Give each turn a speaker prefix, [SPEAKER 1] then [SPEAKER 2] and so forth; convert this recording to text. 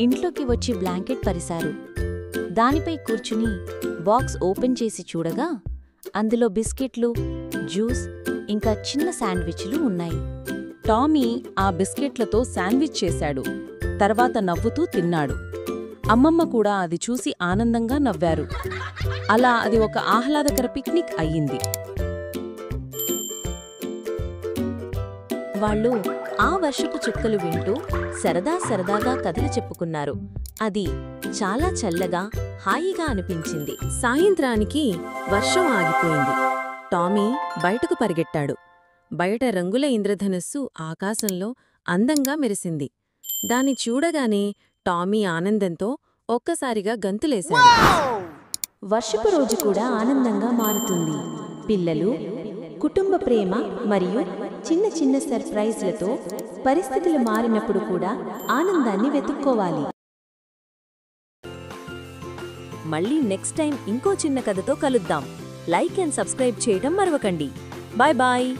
[SPEAKER 1] ఇంట్లోకి వచ్చి బ్లాంకెట్ పరిశారు. దానిపై కూర్చుని బాక్స్ ఓపెన్ చేసి చూడగా అందులో బిస్కెట్లు, జ్యూస్ ఇంకా చిన్న శాండ్విచ్లు ఉన్నాయి.
[SPEAKER 2] టామీ ఆ బిస్కెట్లతో శాండ్విచ్ చేశాడు. తర్వాత నవ్వుతూ తిన్నాడు. అమ్మమ్మ కూడా అది చూసి ఆనందంగా నవ్వారు. అలా అది ఒక ఆహ్లాదకర పిక్నిక్ అయ్యింది.
[SPEAKER 1] వాళ్ళు ఆ వర్షపు చుక్కలు వింటూ సరదాగా కథలు చెప్పుకున్నారు. అది చాలా చల్లగా, హాయిగా అనిపించింది.
[SPEAKER 2] సాయంత్రానికి వర్షం ఆగిపోయింది. టామీ బయటకు పరిగెట్టాడు. బయట రంగుల ఇంద్రధనుస్సు ఆకాశంలో అందంగా మెరిసింది. దాన్ని చూడగానే టామీ ఆనందంతో ఒక్కసారిగా గంతులేశాడు.
[SPEAKER 1] వర్షపు రోజు కూడా ఆనందంగా మారుతుంది. పిల్లలు, కుటుంబ ప్రేమ మరియు చిన్న చిన్న సర్ప్రైజ్లతో పరిస్థితులు మారినప్పుడు కూడా ఆనందాన్ని వెతుక్కోవాలి.
[SPEAKER 3] మళ్ళీ నెక్స్ట్ టైం ఇంకో చిన్న కథతో కలుద్దాం. లైక్ అండ్ సబ్స్క్రైబ్ చేయడం మరవకండి. Bye bye.